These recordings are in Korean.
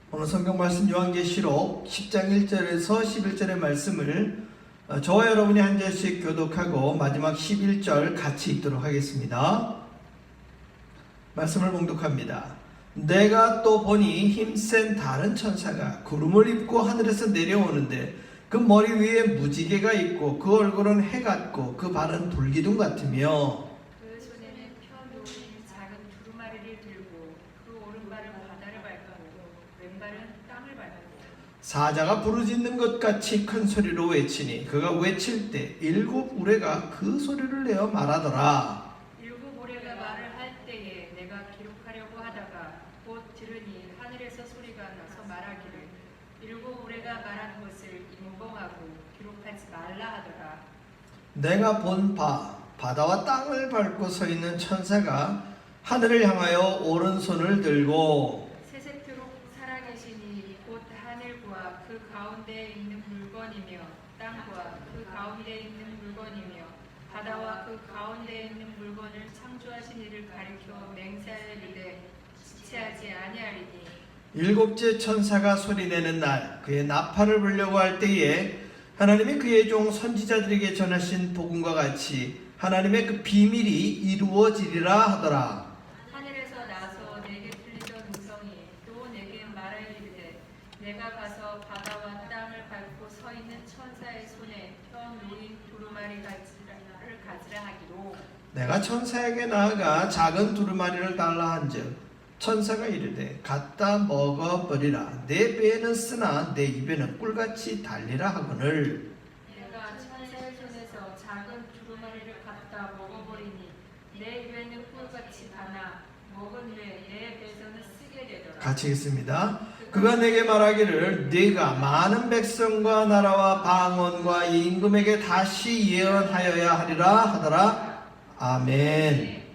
오늘 성경 말씀 요한계시록 10장 1절에서 11절의 말씀을 저와 여러분이 한 절씩 교독하고 마지막 11절 같이 읽도록 하겠습니다. 말씀을 봉독합니다. 내가 또 보니 힘센 다른 천사가 구름을 입고 하늘에서 내려오는데 그 머리 위에 무지개가 있고 그 얼굴은 해 같고 그 발은 불기둥 같으며 그 손에는 펴놓은 작은 두루마리를 들고 그 오른발은 바다를 밟고 왼발은 땅을 밟고 사자가 부르짖는 것 같이 큰 소리로 외치니 그가 외칠 때 일곱 우레가 그 소리를 내어 말하더라. 일곱 우레가 말을 할 때에 내가 기록하려고 하다가 곧 들으니 하늘에서 소리가 나서 말하기를 일곱 우레가 말한 것을 인봉하고 기록하지 말라 하더라. 내가 본 바다와 땅을 밟고 서 있는 천사가 하늘을 향하여 오른손을 들고 세세토록 살아계시니 곧 하늘과 그 가운데에 있는 물건이며 땅과 그 가운데에 있는 물건이며 바다와 그 가운데에 있는 물건을 창조하신 이를 가리켜 맹세하리되 지체하지 아니하리니 일곱째 천사가 소리내는 날 그의 나팔을 불려고 할 때에 하나님이 그의 종 선지자들에게 전하신 복음과 같이 하나님의 그 비밀이 이루어지리라 하더라. 하늘에서 나서 내게 들리던 음성이 또 내게 말하기를 내가 가서 바다와 땅을 밟고 서 있는 천사의 손에 펴 놓인 두루마리 가지를 가지라 하기로 내가 천사에게 나아가 작은 두루마리를 달라 한즉 천사가 이르되 갖다 먹어버리라. 내 배에는 쓰나 내 입에는 꿀같이 달리라 하거늘. 내가 천사의 손에서 작은 두루마리를 갖다 먹어버리니 내 입에는 꿀같이 다나 먹은 후에 내 배에서는 쓰게 되더라. 같이 읽습니다. 그가 내게 말하기를 네가 많은 백성과 나라와 방언과 임금에게 다시 예언하여야 하리라 하더라. 아멘.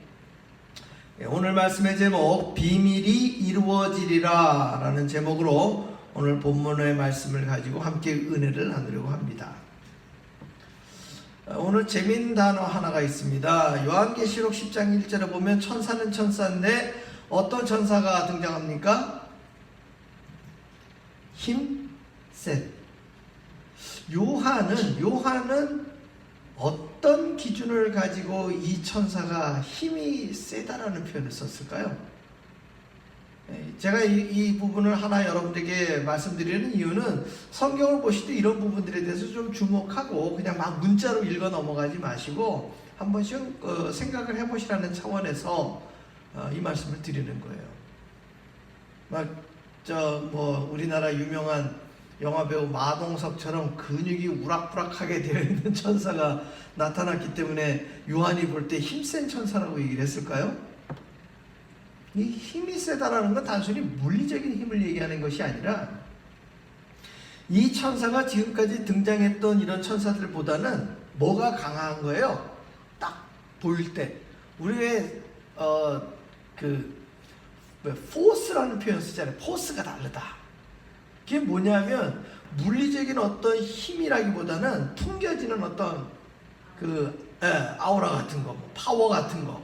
오늘 말씀의 제목 비밀이 이루어지리라 라는 제목으로 오늘 본문의 말씀을 가지고 함께 은혜를 나누려고 합니다. 오늘 재미있는 단어 하나가 있습니다. 요한계시록 10장 1절에 보면 천사는 천사인데 어떤 천사가 등장합니까? 힘센. 요한은 어떤 기준을 가지고 이 천사가 힘이 세다라는 표현을 썼을까요? 제가 이 부분을 하나 여러분들에게 말씀드리는 이유는 성경을 보실 때 이런 부분들에 대해서 좀 주목하고 그냥 막 문자로 읽어 넘어가지 마시고 한 번씩 생각을 해보시라는 차원에서 이 말씀을 드리는 거예요. 우리나라 유명한 영화배우 마동석처럼 근육이 우락부락하게 되어 있는 천사가 나타났기 때문에 요한이 볼 때 힘센 천사라고 얘기를 했을까요? 이 힘이 세다라는 건 단순히 물리적인 힘을 얘기하는 것이 아니라 이 천사가 지금까지 등장했던 이런 천사들보다는 뭐가 강한 거예요? 딱 보일 때 우리 포스라는 표현 쓰잖아요. 포스가 다르다. 그게 뭐냐면 물리적인 어떤 힘이라기보다는 풍겨지는 어떤 아우라 같은 거, 파워 같은 거,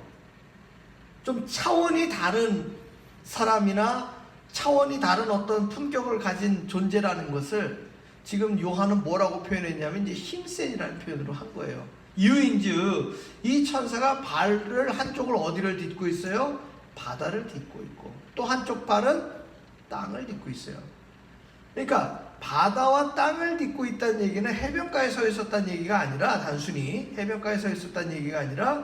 좀 차원이 다른 사람이나 차원이 다른 어떤 품격을 가진 존재라는 것을 지금 요한은 뭐라고 표현했냐면 이제 힘센이라는 표현으로 한 거예요. 이유인즉 이 천사가 발을 한쪽을 어디를 딛고 있어요? 바다를 딛고 있고 또 한쪽 발은 땅을 딛고 있어요. 그러니까 바다와 땅을 딛고 있다는 얘기는 해변가에 서 있었다는 얘기가 아니라 단순히 해변가에 서 있었다는 얘기가 아니라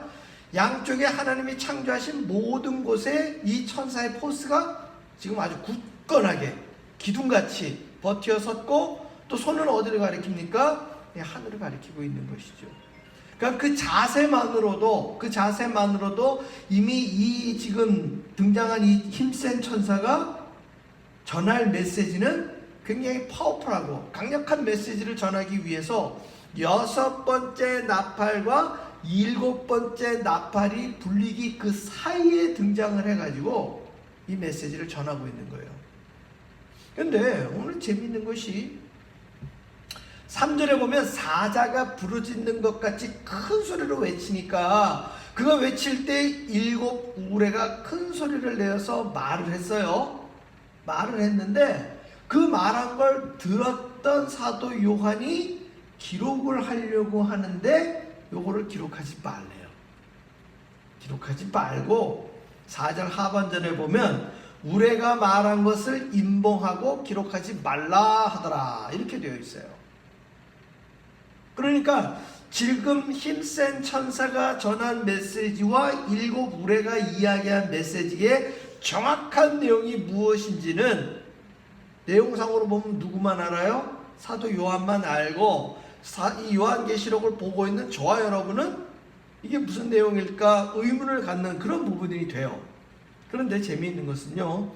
양쪽에 하나님이 창조하신 모든 곳에 이 천사의 포스가 지금 아주 굳건하게 기둥같이 버티어 섰고 또 손은 어디를 가리킵니까? 하늘을 가리키고 있는 것이죠. 그러니까 그 자세만으로도 이미 이 지금 등장한 이 힘센 천사가 전할 메시지는 굉장히 파워풀하고 강력한 메시지를 전하기 위해서 6번째 나팔과 7번째 나팔이 불리기 그 사이에 등장을 해가지고 이 메시지를 전하고 있는 거예요. 그런데 오늘 재미있는 것이 3절에 보면 사자가 부르짖는 것 같이 큰 소리로 외치니까 그가 외칠 때 7 우레가 큰 소리를 내어서 말을 했어요. 말을 했는데 그 말한 걸 들었던 사도 요한이 기록을 하려고 하는데 요거를 기록하지 말래요. 기록하지 말고 4절 하반전에 보면 우레가 말한 것을 임봉하고 기록하지 말라 하더라 이렇게 되어 있어요. 그러니까 지금 힘센 천사가 전한 메시지와 7 우레가 이야기한 메시지의 정확한 내용이 무엇인지는 내용상으로 보면 누구만 알아요? 사도 요한만 알고 이 요한계시록을 보고 있는 저와 여러분은 이게 무슨 내용일까 의문을 갖는 그런 부분이 돼요. 그런데 재미있는 것은요,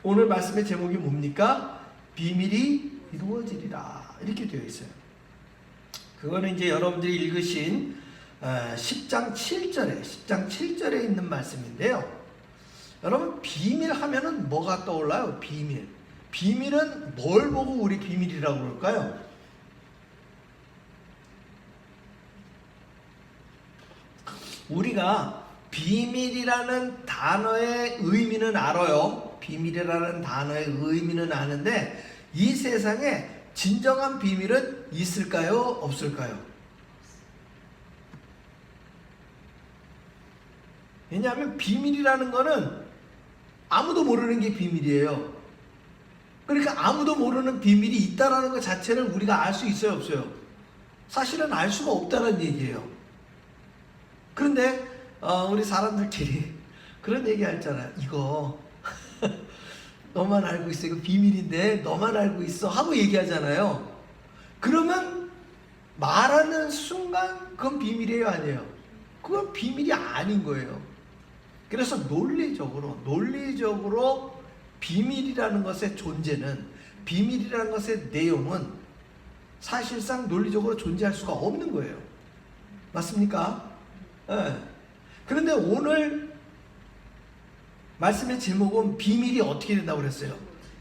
오늘 말씀의 제목이 뭡니까? 비밀이 이루어지리라 이렇게 되어 있어요. 그거는 이제 여러분들이 읽으신 10장 7절에 있는 말씀인데요. 여러분 비밀 하면은 뭐가 떠올라요? 비밀은 뭘 보고 우리 비밀이라고 그럴까요? 우리가 비밀이라는 단어의 의미는 알아요. 비밀이라는 단어의 의미는 아는데 이 세상에 진정한 비밀은 있을까요? 없을까요? 왜냐하면 비밀이라는 거는 아무도 모르는 게 비밀이에요. 그러니까 아무도 모르는 비밀이 있다라는 것 자체를 우리가 알 수 있어요, 없어요? 사실은 알 수가 없다는 얘기예요. 그런데 우리 사람들끼리 그런 얘기 하잖아요. 이거 너만 알고 있어. 이거 비밀인데 너만 알고 있어 하고 얘기하잖아요. 그러면 말하는 순간 그건 비밀이에요, 아니에요? 그건 비밀이 아닌 거예요. 그래서 논리적으로 비밀이라는 것의 존재는, 비밀이라는 것의 내용은 사실상 논리적으로 존재할 수가 없는 거예요. 맞습니까? 네. 그런데 오늘 말씀의 제목은 비밀이 어떻게 된다고 그랬어요?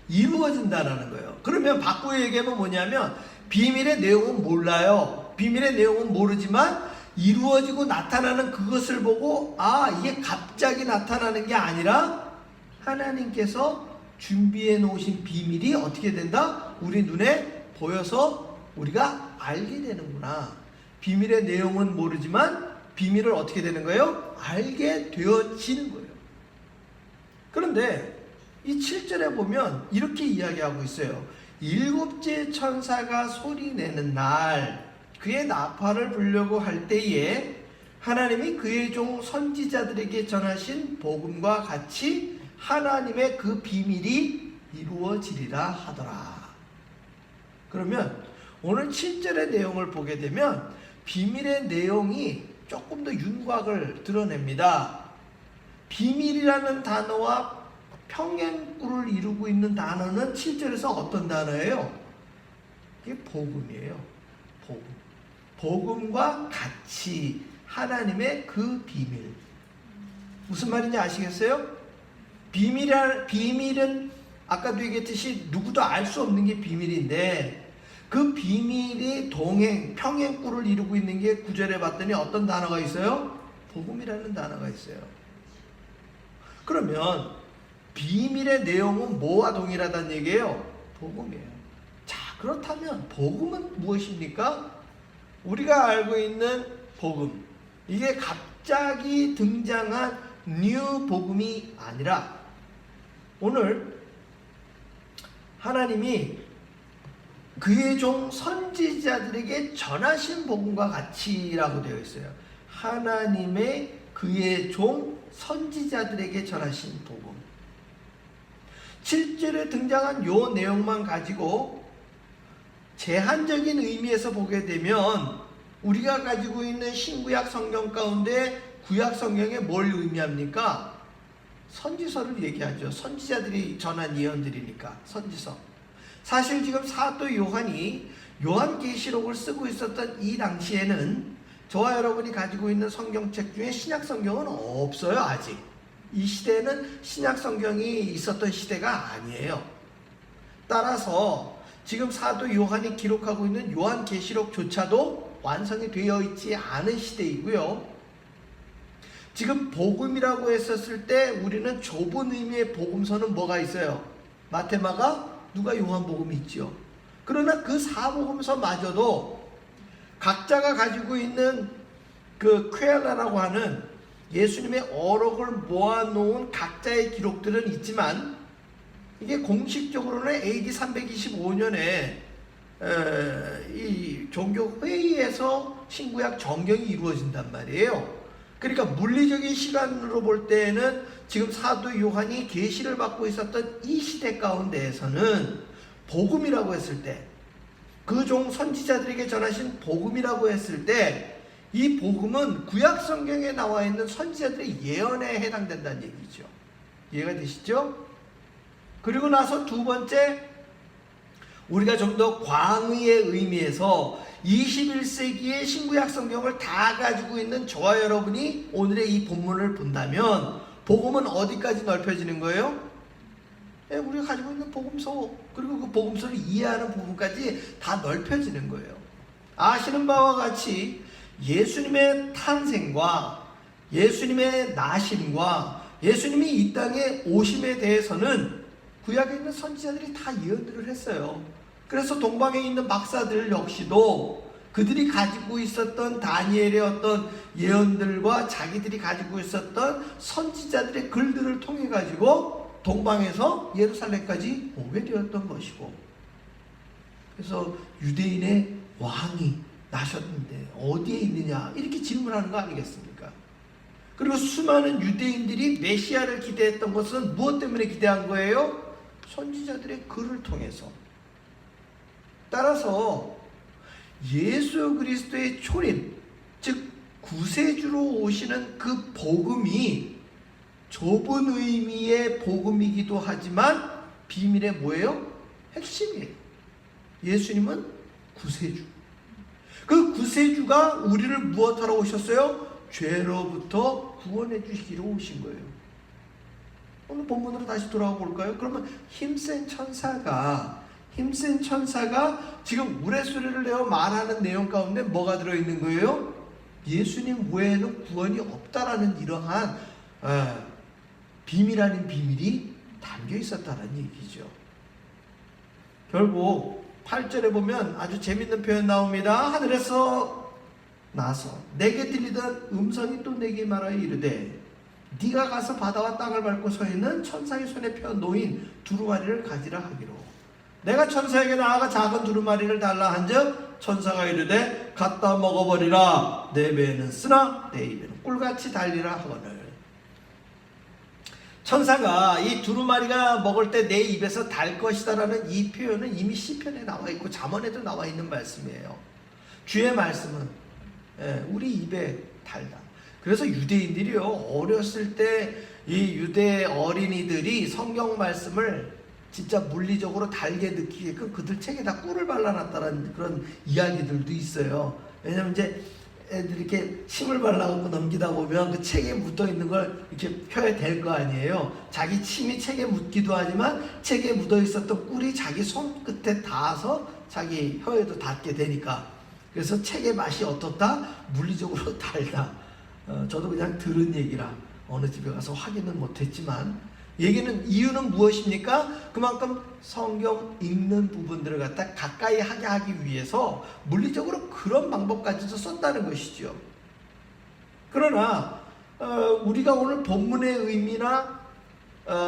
이루어진다라는 거예요. 그러면 바꾸어 얘기하면 뭐냐면 비밀의 내용은 몰라요. 비밀의 내용은 모르지만 이루어지고 나타나는 그것을 보고 이게 갑자기 나타나는 게 아니라 하나님께서 준비해 놓으신 비밀이 어떻게 된다? 우리 눈에 보여서 우리가 알게 되는구나. 비밀의 내용은 모르지만 비밀을 어떻게 되는 거예요? 알게 되어지는 거예요. 그런데 이 7절에 보면 이렇게 이야기하고 있어요. 7째 천사가 소리내는 날 그의 나팔을 불려고 할 때에 하나님이 그의 종 선지자들에게 전하신 복음과 같이 하나님의 그 비밀이 이루어지리라 하더라. 그러면 오늘 7절의 내용을 보게 되면 비밀의 내용이 조금 더 윤곽을 드러냅니다. 비밀이라는 단어와 평행구를 이루고 있는 단어는 7절에서 어떤 단어예요? 이게 복음이에요. 복음과 같이 하나님의 그 비밀. 무슨 말인지 아시겠어요? 비밀은 아까도 얘기했듯이 누구도 알 수 없는 게 비밀인데 그 비밀이 평행구를 이루고 있는 게 9절에 봤더니 어떤 단어가 있어요? 복음이라는 단어가 있어요. 그러면 비밀의 내용은 뭐와 동일하다는 얘기예요? 복음이에요. 자, 그렇다면 복음은 무엇입니까? 우리가 알고 있는 복음, 이게 갑자기 등장한 뉴 복음이 아니라 오늘 하나님이 그의 종 선지자들에게 전하신 복음과 같이라고 되어 있어요. 하나님의 그의 종 선지자들에게 전하신 복음. 7절에 등장한 요 내용만 가지고 제한적인 의미에서 보게 되면 우리가 가지고 있는 신구약 성경 가운데 구약 성경에 뭘 의미합니까? 선지서를 얘기하죠. 선지자들이 전한 예언들이니까 선지서. 사실 지금 사도 요한이 요한계시록을 쓰고 있었던 이 당시에는 저와 여러분이 가지고 있는 성경책 중에 신약 성경은 없어요. 아직 이 시대에는 신약 성경이 있었던 시대가 아니에요. 따라서 지금 사도 요한이 기록하고 있는 요한계시록조차도 완성이 되어 있지 않은 시대이고요. 지금 복음이라고 했었을 때 우리는 좁은 의미의 복음서는 뭐가 있어요? 마태, 마가, 누가, 요한복음이 있죠. 그러나 그 사복음서마저도 각자가 가지고 있는 그 퀘라라고 하는 예수님의 어록을 모아놓은 각자의 기록들은 있지만 이게 공식적으로는 AD 325년에 이 종교회의에서 신구약 정경이 이루어진단 말이에요. 그러니까 물리적인 시간으로 볼 때에는 지금 사도 요한이 계시를 받고 있었던 이 시대 가운데에서는 복음이라고 했을 때, 그 종 선지자들에게 전하신 복음이라고 했을 때 이 복음은 구약 성경에 나와 있는 선지자들의 예언에 해당된다는 얘기죠. 이해가 되시죠? 그리고 나서 두 번째, 우리가 좀 더 광의의 의미에서 21세기의 신구약 성경을 다 가지고 있는 저와 여러분이 오늘의 이 본문을 본다면 복음은 어디까지 넓혀지는 거예요? 우리가 가지고 있는 복음서, 그리고 그 복음서를 이해하는 부분까지 다 넓혀지는 거예요. 아시는 바와 같이 예수님의 탄생과 예수님의 나심과 예수님이 이 땅에 오심에 대해서는 구약에 있는 선지자들이 다 예언들을 했어요. 그래서 동방에 있는 박사들 역시도 그들이 가지고 있었던 다니엘의 어떤 예언들과 자기들이 가지고 있었던 선지자들의 글들을 통해 가지고 동방에서 예루살렘까지 오게 되었던 것이고, 그래서 유대인의 왕이 나셨는데 어디에 있느냐 이렇게 질문하는 거 아니겠습니까? 그리고 수많은 유대인들이 메시아를 기대했던 것은 무엇 때문에 기대한 거예요? 선지자들의 글을 통해서. 따라서 예수 그리스도의 초림, 즉 구세주로 오시는 그 복음이 좁은 의미의 복음이기도 하지만 비밀의 뭐예요? 핵심이에요. 예수님은 구세주. 그 구세주가 우리를 무엇하러 오셨어요? 죄로부터 구원해 주시기로 오신 거예요. 오늘 본문으로 다시 돌아가 볼까요? 그러면 힘센 천사가 지금 우레소리를 내어 말하는 내용 가운데 뭐가 들어있는 거예요? 예수님 외에는 구원이 없다라는 이러한 비밀 아닌 비밀이 담겨 있었다는 얘기죠. 결국 8절에 보면 아주 재밌는 표현 나옵니다. 하늘에서 나서 내게 들리던 음성이 또 내게 말하여 이르되 네가 가서 바다와 땅을 밟고 서 있는 천사의 손에 펴 놓인 두루마리를 가지라 하기로, 내가 천사에게 나아가 작은 두루마리를 달라 한즉 천사가 이르되 갖다 먹어버리라. 내 배에는 쓰나 내 입에는 꿀같이 달리라 하거늘. 천사가 이 두루마리가 먹을 때 내 입에서 달 것이다라는 이 표현은 이미 시편에 나와 있고 잠언에도 나와 있는 말씀이에요. 주의 말씀은 우리 입에 달다. 그래서 유대인들이요, 어렸을 때 이 유대 어린이들이 성경 말씀을 진짜 물리적으로 달게 느끼게끔 그들 책에다 꿀을 발라놨다는 그런 이야기들도 있어요. 왜냐면 이제 애들이 이렇게 침을 발라갖고 넘기다 보면 그 책에 묻어 있는 걸 이렇게 펴야 될 거 아니에요. 자기 침이 책에 묻기도 하지만 책에 묻어 있었던 꿀이 자기 손끝에 닿아서 자기 혀에도 닿게 되니까. 그래서 책의 맛이 어떻다? 물리적으로 달다. 저도 그냥 들은 얘기라 어느 집에 가서 확인은 못했지만, 이유는 무엇입니까? 그만큼 성경 읽는 부분들을 갖다 가까이 하게 하기 위해서 물리적으로 그런 방법까지도 썼다는 것이죠. 그러나 우리가 오늘 본문의 의미나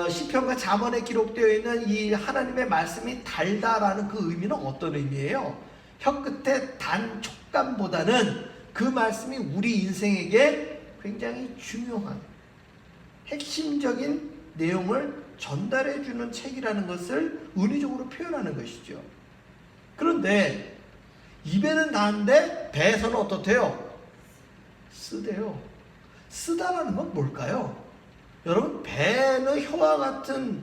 시편과 잠언에 기록되어 있는 이 하나님의 말씀이 달다라는 그 의미는 어떤 의미예요? 혀끝의 단 촉감보다는 그 말씀이 우리 인생에게 굉장히 중요한 핵심적인 내용을 전달해주는 책이라는 것을 은유적으로 표현하는 것이죠. 그런데 입에는 단데 배에서는 어떻대요? 쓰대요. 쓰다라는 건 뭘까요? 여러분, 배는 혀와 같은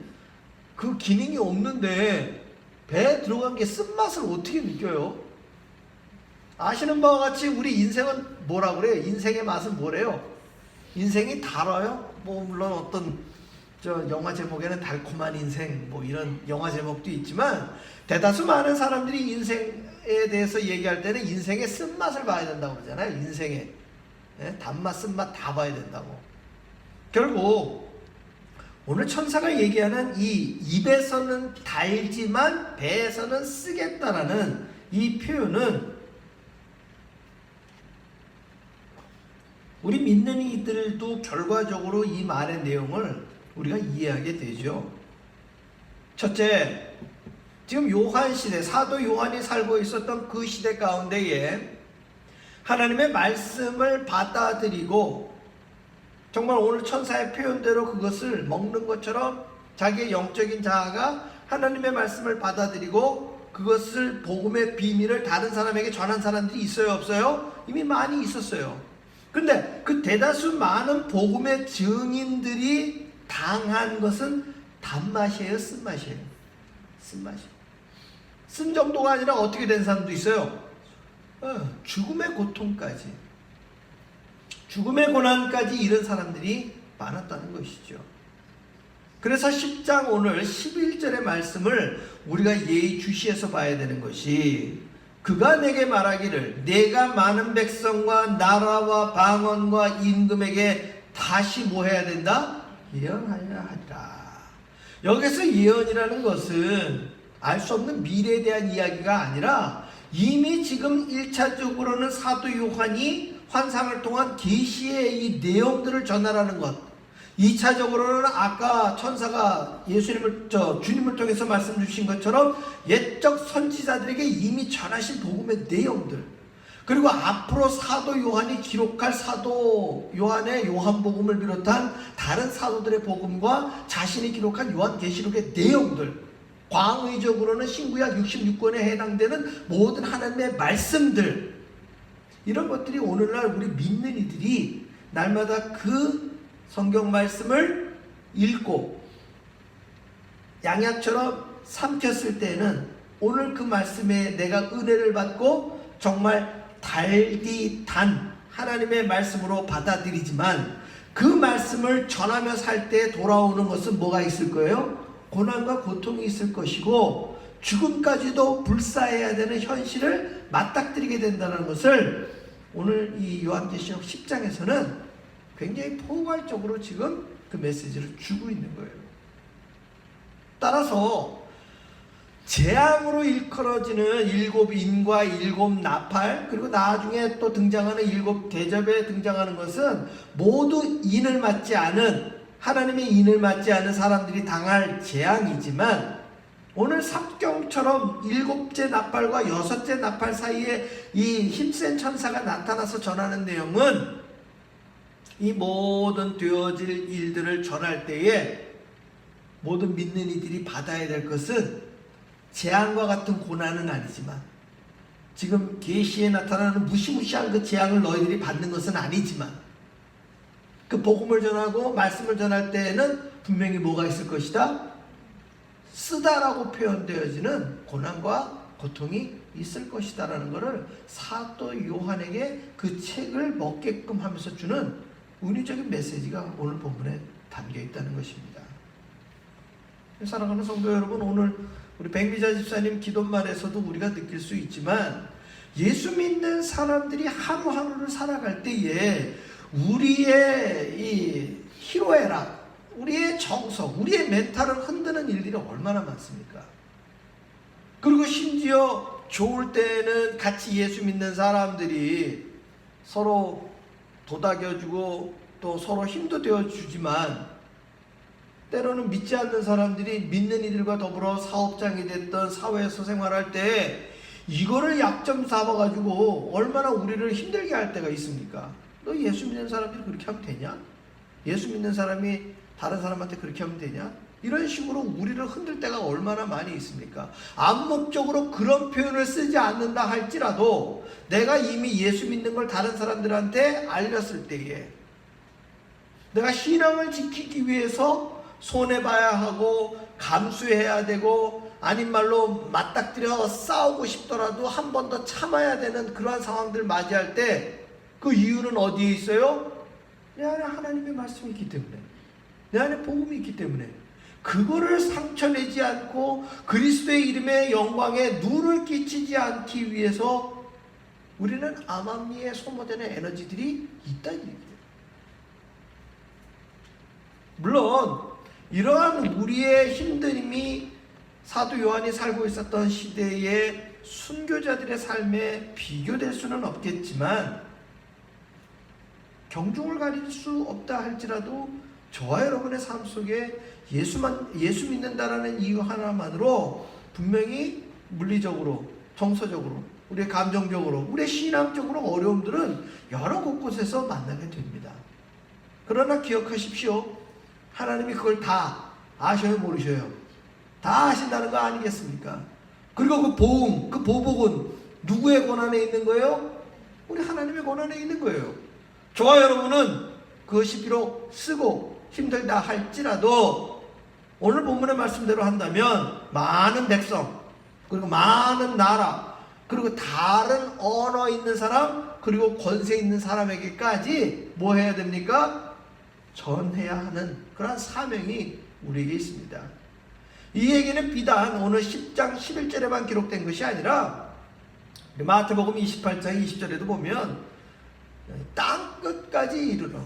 그 기능이 없는데 배에 들어간 게 쓴맛을 어떻게 느껴요? 아시는 바와 같이 우리 인생은 뭐라 그래요? 인생의 맛은 뭐래요? 인생이 달아요? 뭐 물론 어떤 영화 제목에는 달콤한 인생 뭐 이런 영화 제목도 있지만, 대다수 많은 사람들이 인생에 대해서 얘기할 때는 인생의 쓴맛을 봐야 된다고 그러잖아요. 인생의 단맛 쓴맛 다 봐야 된다고. 결국 오늘 천사가 얘기하는 이 입에서는 달지만 배에서는 쓰겠다라는 이 표현은 우리 믿는 이들도 결과적으로 이 말의 내용을 우리가 이해하게 되죠. 첫째, 지금 요한 시대, 사도 요한이 살고 있었던 그 시대 가운데에 하나님의 말씀을 받아들이고 정말 오늘 천사의 표현대로 그것을 먹는 것처럼 자기의 영적인 자아가 하나님의 말씀을 받아들이고 그것을 복음의 비밀을 다른 사람에게 전한 사람들이 있어요, 없어요? 이미 많이 있었어요. 근데 그 대다수 많은 복음의 증인들이 당한 것은 단맛이에요, 쓴맛이에요? 쓴맛이에요. 쓴 정도가 아니라 어떻게 된 사람도 있어요. 죽음의 고통까지, 죽음의 고난까지 이런 사람들이 많았다는 것이죠. 그래서 10장 오늘 11절의 말씀을 우리가 예의주시해서 봐야 되는 것이, 그가 내게 말하기를 내가 많은 백성과 나라와 방언과 임금에게 다시 뭐 해야 된다? 예언하여야 하리라. 여기서 예언이라는 것은 알 수 없는 미래에 대한 이야기가 아니라 이미 지금 1차적으로는 사도 요한이 환상을 통한 계시의 이 내용들을 전하라는 것, 2차적으로는 아까 천사가 주님을 통해서 말씀 주신 것처럼 옛적 선지자들에게 이미 전하신 복음의 내용들, 그리고 앞으로 사도 요한이 기록할 사도 요한의 요한복음을 비롯한 다른 사도들의 복음과 자신이 기록한 요한계시록의 내용들, 광의적으로는 신구약 66권에 해당되는 모든 하나님의 말씀들, 이런 것들이 오늘날 우리 믿는 이들이 날마다 그 성경 말씀을 읽고 양약처럼 삼켰을 때는 오늘 그 말씀에 내가 은혜를 받고 정말 달디 단 하나님의 말씀으로 받아들이지만 그 말씀을 전하며 살 때 돌아오는 것은 뭐가 있을 거예요? 고난과 고통이 있을 것이고 죽음까지도 불사해야 되는 현실을 맞닥뜨리게 된다는 것을 오늘 이 요한계시록 10장에서는 굉장히 포괄적으로 지금 그 메시지를 주고 있는 거예요. 따라서 재앙으로 일컬어지는 7인과 7 나팔, 그리고 나중에 또 등장하는 7 대접에 등장하는 것은 모두 인을 맞지 않은, 하나님의 인을 맞지 않은 사람들이 당할 재앙이지만, 오늘 삼경처럼 7째 나팔과 6째 나팔 사이에 이 힘센 천사가 나타나서 전하는 내용은 이 모든 되어질 일들을 전할 때에 모든 믿는 이들이 받아야 될 것은 재앙과 같은 고난은 아니지만, 지금 계시에 나타나는 무시무시한 그 재앙을 너희들이 받는 것은 아니지만, 그 복음을 전하고 말씀을 전할 때에는 분명히 뭐가 있을 것이다? 쓰다라고 표현되어지는 고난과 고통이 있을 것이다 라는 것을 사도 요한에게 그 책을 먹게끔 하면서 주는 은유적인 메시지가 오늘 본문에 담겨 있다는 것입니다. 사랑하는 성도 여러분, 오늘 우리 백미자 집사님 기도말에서도 우리가 느낄 수 있지만, 예수 믿는 사람들이 하루하루를 살아갈 때에 우리의 이 희로애락, 우리의 정서, 우리의 멘탈을 흔드는 일들이 얼마나 많습니까? 그리고 심지어 좋을 때는 같이 예수 믿는 사람들이 서로 도닥여주고 또 서로 힘도 되어주지만, 때로는 믿지 않는 사람들이 믿는 이들과 더불어 사업장이 됐던 사회에서 생활할 때 이거를 약점 삼아가지고 얼마나 우리를 힘들게 할 때가 있습니까? 너 예수 믿는 사람들이 그렇게 하면 되냐? 예수 믿는 사람이 다른 사람한테 그렇게 하면 되냐? 이런 식으로 우리를 흔들 때가 얼마나 많이 있습니까? 암묵적으로 그런 표현을 쓰지 않는다 할지라도 내가 이미 예수 믿는 걸 다른 사람들한테 알렸을 때에 내가 신앙을 지키기 위해서 손해봐야 하고 감수해야 되고, 아닌 말로 맞닥뜨려 싸우고 싶더라도 한 번 더 참아야 되는 그러한 상황들을 맞이할 때 그 이유는 어디에 있어요? 내 안에 하나님의 말씀이 있기 때문에, 내 안에 복음이 있기 때문에, 그거를 상처내지 않고 그리스도의 이름의 영광에 누를 끼치지 않기 위해서 우리는 암암리에 소모되는 에너지들이 있다는 얘기예요. 물론 이러한 우리의 힘듦이 사도 요한이 살고 있었던 시대의 순교자들의 삶에 비교될 수는 없겠지만, 경중을 가릴 수 없다 할지라도 저와 여러분의 삶 속에 예수 믿는다라는 이유 하나만으로 분명히 물리적으로, 정서적으로, 우리의 감정적으로, 우리의 신앙적으로 어려움들은 여러 곳곳에서 만나게 됩니다. 그러나 기억하십시오. 하나님이 그걸 다 아셔요, 모르셔요? 다 아신다는 거 아니겠습니까? 그리고 그 보응, 그 보복은 누구의 권한에 있는 거예요? 우리 하나님의 권한에 있는 거예요. 저와 여러분은 그것이 비록 쓰고 힘들다 할지라도 오늘 본문의 말씀대로 한다면 많은 백성, 그리고 많은 나라, 그리고 다른 언어 있는 사람, 그리고 권세 있는 사람에게까지 뭐 해야 됩니까? 전해야 하는 그런 사명이 우리에게 있습니다. 이 얘기는 비단 오늘 10장 11절에만 기록된 것이 아니라 마태복음 28장 20절에도 보면 땅 끝까지 이르러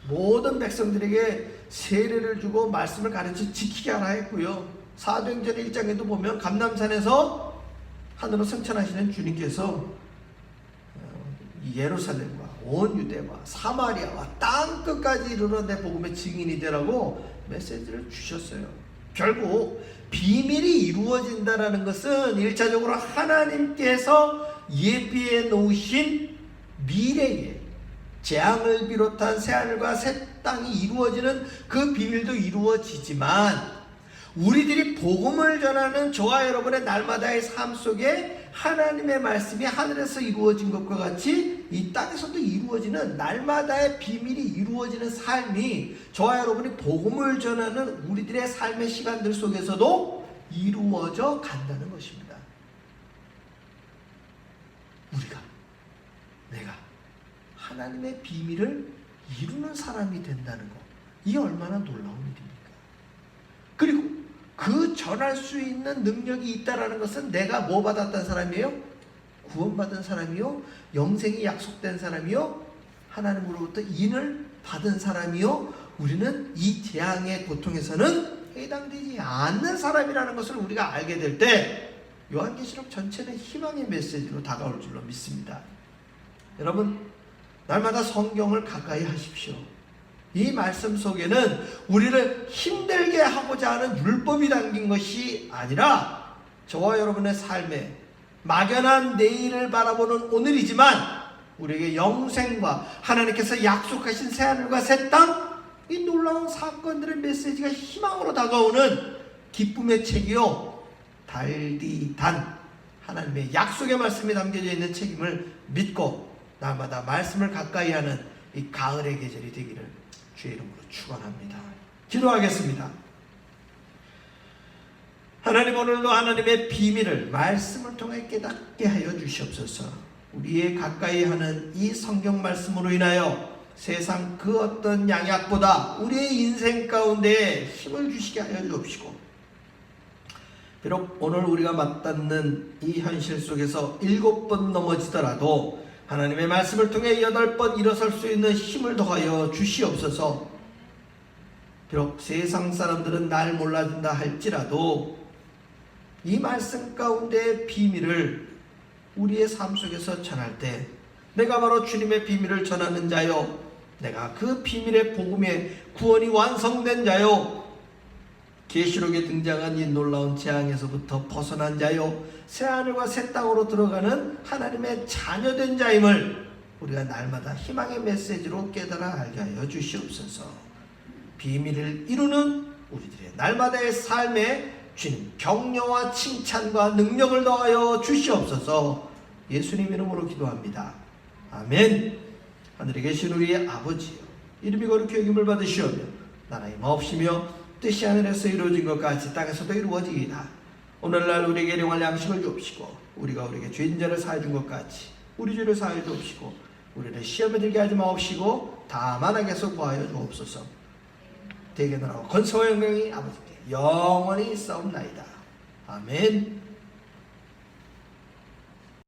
모든 백성들에게 세례를 주고 말씀을 가르쳐 지키게 하라 했고요. 사도행전 1장에도 보면 감람산에서 하늘로 승천하시는 주님께서 예루살렘과 온 유대와 사마리아와 땅 끝까지 이르러 내 복음의 증인이 되라고 메시지를 주셨어요. 결국 비밀이 이루어진다는 것은 1차적으로 하나님께서 예비해 놓으신 미래에 재앙을 비롯한 새하늘과 새 땅이 이루어지는 그 비밀도 이루어지지만, 우리들이 복음을 전하는 저와 여러분의 날마다의 삶 속에 하나님의 말씀이 하늘에서 이루어진 것과 같이 이 땅에서도 이루어지는 날마다의 비밀이 이루어지는 삶이 저와 여러분이 복음을 전하는 우리들의 삶의 시간들 속에서도 이루어져 간다는 것입니다. 내가 하나님의 비밀을 이루는 사람이 된다는 것, 이게 얼마나 놀라운 일입니까? 그리고 그 전할 수 있는 능력이 있다라는 것은 내가 뭐 받았다는 사람이에요? 구원받은 사람이요, 영생이 약속된 사람이요, 하나님으로부터 인을 받은 사람이요, 우리는 이 재앙의 고통에서는 해당되지 않는 사람이라는 것을 우리가 알게 될 때 요한계시록 전체는 희망의 메시지로 다가올 줄로 믿습니다. 여러분, 날마다 성경을 가까이 하십시오. 이 말씀 속에는 우리를 힘들게 하고자 하는 율법이 담긴 것이 아니라 저와 여러분의 삶에 막연한 내일을 바라보는 오늘이지만 우리에게 영생과 하나님께서 약속하신 새하늘과 새 땅, 이 놀라운 사건들의 메시지가 희망으로 다가오는 기쁨의 책이요, 달디단 하나님의 약속의 말씀이 담겨져 있는 책임을 믿고 날마다 말씀을 가까이 하는 이 가을의 계절이 되기를 주의 이름으로 축원합니다. 기도하겠습니다. 하나님, 오늘도 하나님의 비밀을 말씀을 통해 깨닫게 하여 주시옵소서. 우리의 가까이 하는 이 성경 말씀으로 인하여 세상 그 어떤 양약보다 우리의 인생 가운데 힘을 주시게 하여 주옵시고, 비록 오늘 우리가 맞닿는 이 현실 속에서 7번 넘어지더라도 하나님의 말씀을 통해 8번 일어설 수 있는 힘을 더하여 주시옵소서. 비록 세상 사람들은 날 몰라준다 할지라도 이 말씀 가운데의 비밀을 우리의 삶 속에서 전할 때 내가 바로 주님의 비밀을 전하는 자요, 내가 그 비밀의 복음의 구원이 완성된 자요, 계시록에 등장한 이 놀라운 재앙에서부터 벗어난 자요, 새하늘과 새 땅으로 들어가는 하나님의 자녀된 자임을 우리가 날마다 희망의 메시지로 깨달아 알게 하여 주시옵소서. 비밀을 이루는 우리들의 날마다의 삶에 주님 격려와 칭찬과 능력을 더하여 주시옵소서. 예수님 이름으로 기도합니다. 아멘. 하늘에 계신 우리의 아버지여, 이름이 거룩히 여김을 받으시오며 나라의 마옵시며 뜻이 하늘에서 이루어진 것 같이 땅에서도 이루어지이다. 오늘날 우리에게 일용할 양식을 주옵시고 우리가 우리에게 죄인자를 사해 준 것 같이 우리 죄를 사해 주옵시고 우리를 시험에 들게 하지 마옵시고 다만 악에서 구하여 주옵소서. 대개 나라와 권세와 영광이 아버지께 영원히 있사옵나이다. 아멘.